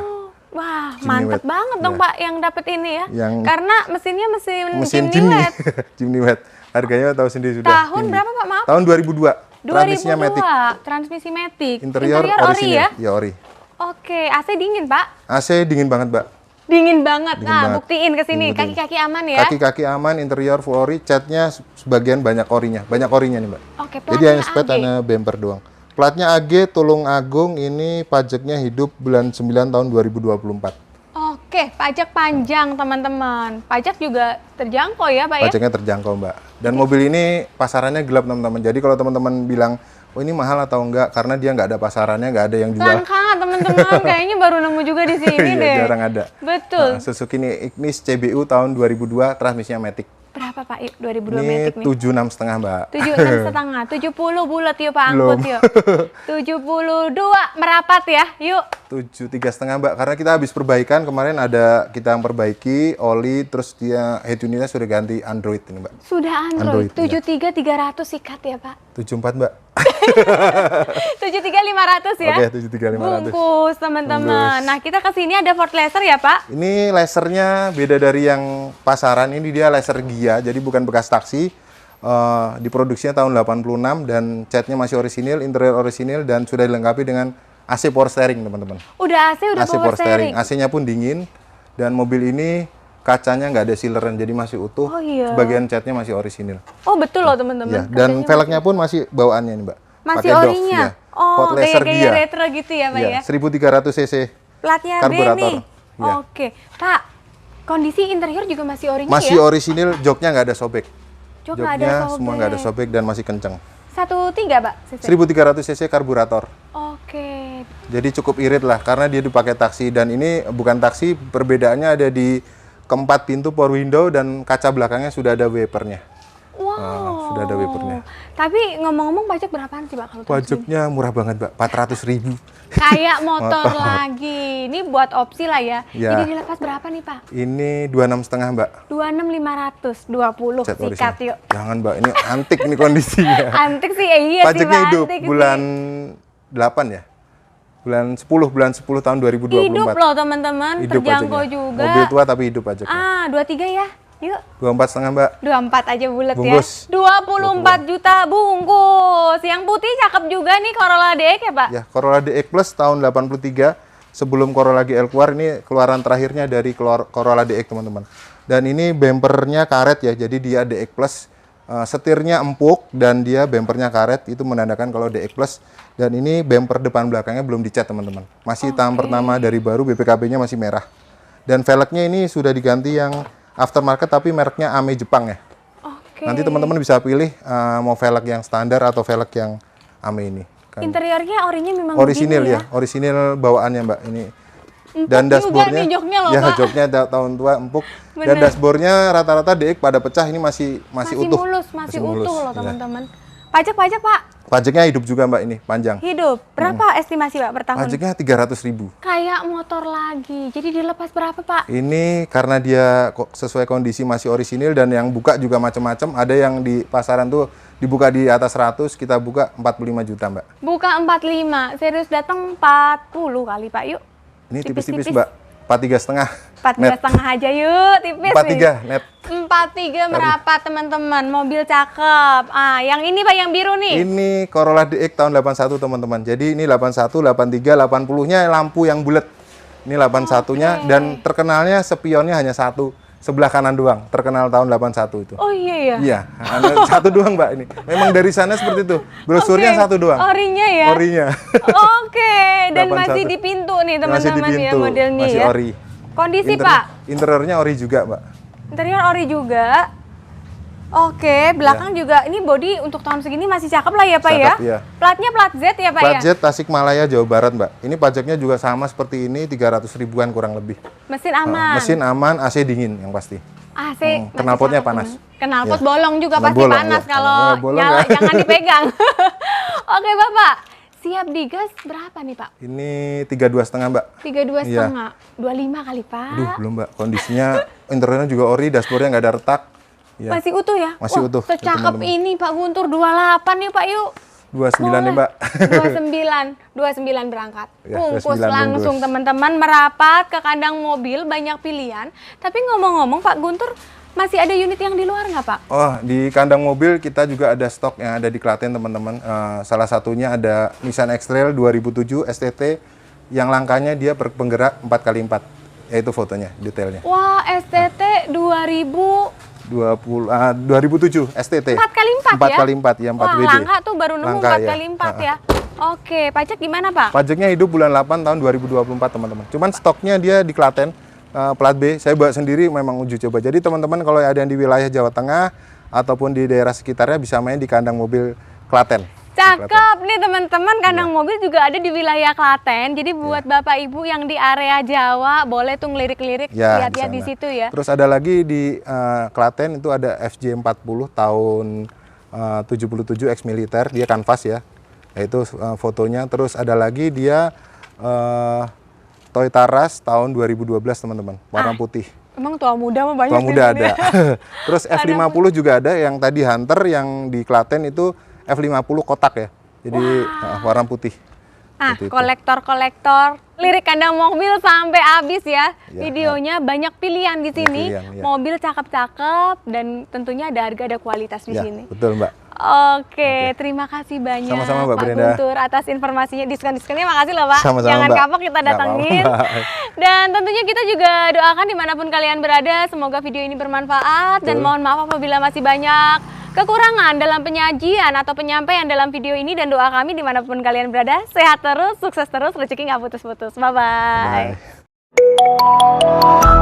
Wah, Jimny mantep Wet. banget dong Ya. Pak yang dapet ini ya. Yang- Karena mesinnya mesin Jimny Jimny. Wet. Jimny Wet. Harganya tahu sendiri sudah. Tahun tinggi. berapa Pak? Maaf. Tahun 2002. Transmisinya 2002. Matic. Transmisi Matic. Interior ori orisinil. ya? Ya ori. Oke, AC dingin Pak. AC dingin banget, Mbak. Dingin banget. Dingin Nah, banget. buktiin ke sini. Buktiin. Kaki-kaki aman ya. Kaki-kaki aman, interior full ori, catnya sebagian banyak orinya. Banyak orinya nih, Mbak. Oke, Jadi platnya hanya spet AG. hanya bumper doang. Platnya AG Tulung Agung, ini pajaknya hidup bulan 9 tahun 2024. Oke, pajak panjang teman-teman. Pajak juga terjangkau ya Pak ya? Pajaknya terjangkau, Mbak. Dan mobil ini pasarannya gelap, teman-teman. Jadi kalau teman-teman bilang, oh ini mahal atau enggak, karena dia nggak ada pasarannya, nggak ada yang jual. Langka teman-teman, kayaknya baru nemu juga di sini Iya, deh. jarang ada. Betul. Nah, Suzuki Ignis CBU tahun 2002, transmisinya Matic. Berapa Pak yuk 2002 Ini Matic nih? 76,5, Mbak. 76,5, 70 bulat yuk Pak angkut Belum. yuk. 72 merapat ya, yuk. 73,5, Mbak. Karena kita habis perbaikan kemarin, ada kita yang perbaiki oli, terus dia head unitnya sudah ganti Android ini, Mbak. Sudah Android, Android, 73 300 sikat ya Pak. 74, Mbak. 73 500 ya. Oke, 73 500. Bungkus teman-teman. Bungkus. Nah kita kesini ada Ford Laser ya Pak. Ini lasernya beda dari yang pasaran. Ini dia laser Gia, jadi bukan bekas taksi. Diproduksinya tahun 86 dan catnya masih orisinil, interior orisinil dan sudah dilengkapi dengan AC power steering, teman-teman. Udah AC, udah AC power steering. AC-nya pun dingin dan mobil ini kacanya nggak ada sealeran, jadi masih utuh. Oh, iya. Sebagian catnya masih orisinil. Oh betul loh teman-teman. Ya, dan Kacanya velgnya pun masih bawaannya nih, Mbak. masih Pakai Dove, orinya. ya. Oh, Ford Laser gaya-gaya Gia. retro gitu ya Pak Iya, ya. 1300 cc. Platnya B Karburator. nih. Iya. Oke, Pak. Kondisi interior juga masih orinya Masih ya? orisinil, joknya nggak ada sobek. Jok nggak ada Joknya sobek. semua nggak ada sobek dan masih kenceng. 1.3 Pak? cc? 1300 cc karburator. Oke. Jadi cukup irit lah karena dia dipakai taksi dan ini bukan taksi, perbedaannya ada di keempat pintu power window dan kaca belakangnya sudah ada wipernya. Wow. Sudah ada wipernya. Tapi ngomong-ngomong pajak berapaan sih Pak kalau tahun segini? Pajaknya murah banget, Mbak. 400.000. Kayak motor lagi. Ini buat opsi lah ya. Ya. Jadi dilepas berapa nih Pak? Ini 26,5, Mbak. 26.520 Cat sikat orisinal. yuk. Jangan, Mbak. Ini antik ini kondisinya. Antik sih, iya sih Pajaknya Pak. hidup antik sih. bulan 8 ya. Bulan 10 tahun 2024. Hidup loh teman-teman, Hidup terjangkau pajaknya. juga. Mobil tua tapi hidup pajaknya. Ah, 23 ya. Yuk. 24,5, Mbak. 24 aja bulat Bungkus. ya. 24 juta bungkus. Yang putih cakep juga nih Corolla DX ya, Pak? Ya, Corolla DX Plus tahun 83. Sebelum Corolla GL keluar, ini keluaran terakhirnya dari Corolla DX, teman-teman. Dan ini bempernya karet ya, jadi dia DX Plus. Setirnya empuk dan dia bempernya karet, itu menandakan kalau DX Plus. Dan ini bemper depan belakangnya belum dicat, teman-teman. Masih tahun pertama dari baru, BPKB-nya masih merah. Dan velgnya ini sudah diganti yang aftermarket tapi mereknya Ame Jepang ya. Oke. Nanti teman-teman bisa pilih mau velg yang standar atau velg yang Ame ini. Kan. Interiornya orinya memang Orisinil begini ya, orisinil bawaannya Mbak ini. Empuk Dan juga dashboardnya, nih joknya loh, ya Pak. joknya tahun tua empuk. Dan Bener. dashboardnya rata-rata DX pada pecah, ini masih utuh. mulus, masih utuh loh ya. teman-teman. Pajak-pajak Pak, Pajaknya hidup juga Mbak ini, panjang. hidup. Berapa estimasi Pak per tahun? Pajaknya 300.000. Kayak motor lagi. Jadi dilepas berapa Pak? Ini karena dia sesuai kondisi masih orisinil dan yang buka juga macam-macam. Ada yang di pasaran tuh dibuka di atas 100, kita buka 45 juta Mbak. Buka 45, serius datang 40 kali Pak, yuk. Ini tipis-tipis Tipis-tipis. Mbak, 43,5. 43,5 aja yuk, tipis 43 nih. net. 43 merapat teman-teman, mobil cakep. Ah, yang ini Pak, yang biru nih. Ini Corolla DX tahun 81 teman-teman. Jadi ini 81, 83, 80-nya lampu yang bulat. Ini 81-nya dan terkenalnya spionnya hanya satu. Sebelah kanan doang, terkenal tahun 81 itu. Oh iya ya. Iya, hanya satu doang Mbak ini. Memang dari sana seperti itu. Brosurnya Oke. satu doang. Orinya ya. Orinya. Oke, dan 81. masih di pintu nih Masih di teman-teman ya pintu, modelnya masih ya. ori. Kondisi Pak, Interiornya ori juga Mbak. interior ori juga. Oke, belakang juga. Ini body untuk tahun segini masih cakep lah ya Pak ya. Cakep, iya. Platnya plat Z ya Pak Plat ya. Z Tasikmalaya Jawa Barat Mbak. Ini pajaknya juga sama seperti ini, 300 ribuan kurang lebih. Mesin aman. Mesin aman, AC dingin yang pasti. AC. masih knalpotnya cakep, panas. teman. Knalpot Ya. bolong juga Knalpot pasti bolong, panas ya. kalau Kalau bolong nyala, ya. jangan dipegang. Oke Bapak, siap digas berapa nih Pak? Ini 32,5 Mbak. 32,5, Iya. 25 kali Pak. Aduh belum Mbak, kondisinya interiornya juga ori, dashboardnya nggak ada retak. Ya. Masih utuh ya? Masih utuh. Secakep ini Pak Guntur, 28 yuk Pak yuk. 29 nih Mbak. 29 berangkat. Ya, Bungkus 29 langsung bungkus. teman-teman merapat ke kandang mobil, banyak pilihan. Tapi ngomong-ngomong Pak Guntur, masih ada unit yang di luar nggak Pak? Oh, di kandang mobil kita juga ada stok yang ada di Klaten teman-teman. Salah satunya ada Nissan X-Trail 2007 STT yang langkanya dia penggerak 4x4. Yaitu fotonya, detailnya. Wah, STT 2007 STT. 4x4 ya? 4x4 ya, 4 Wah, WD. langka tuh baru nemu Langka, 4x4 ya. Oke, pajak gimana Pak? Pajaknya hidup bulan 8 tahun 2024 teman-teman. Cuman stoknya dia di Klaten, plat B. Saya bawa sendiri memang uji coba. Jadi teman-teman kalau ada yang di wilayah Jawa Tengah ataupun di daerah sekitarnya bisa main di kandang mobil Klaten. Cakep nih teman-teman, kandang mobil juga ada di wilayah Klaten. Jadi buat Bapak Ibu yang di area Jawa boleh tuh ngelirik-lirik, lihat-lihat di situ ya. Terus ada lagi di Klaten itu ada FJ40 tahun 77 ex militer, dia kanvas ya. Itu fotonya. Terus ada lagi dia Toyota Rush tahun 2012 teman-teman, warna putih. Emang tua muda mah banyak. Tua muda ada. Terus F50 juga ada, yang tadi Hunter yang di Klaten itu F50 kotak ya. Jadi warna putih. Kolektor-kolektor lirik kandang mobil sampai habis ya. Ya, Videonya banyak pilihan di sini. pilihan, ya. Mobil cakep-cakep dan tentunya ada harga, ada kualitas di Ya, sini. betul Mbak. Oke, terima kasih banyak Sama-sama, Mbak Pak Brenda. Guntur atas informasinya. Diskon-diskonnya makasih loh Pak. Sama-sama, Jangan Mbak. kapok kita Nggak datengin. apa-apa, Mbak. Dan tentunya kita juga doakan dimanapun kalian berada, semoga video ini bermanfaat. Dan Betul. mohon maaf apabila masih banyak kekurangan dalam penyajian atau penyampaian dalam video ini. Dan doa kami dimanapun kalian berada, sehat terus, sukses terus, rezeki nggak putus-putus. Bye-bye. Bye.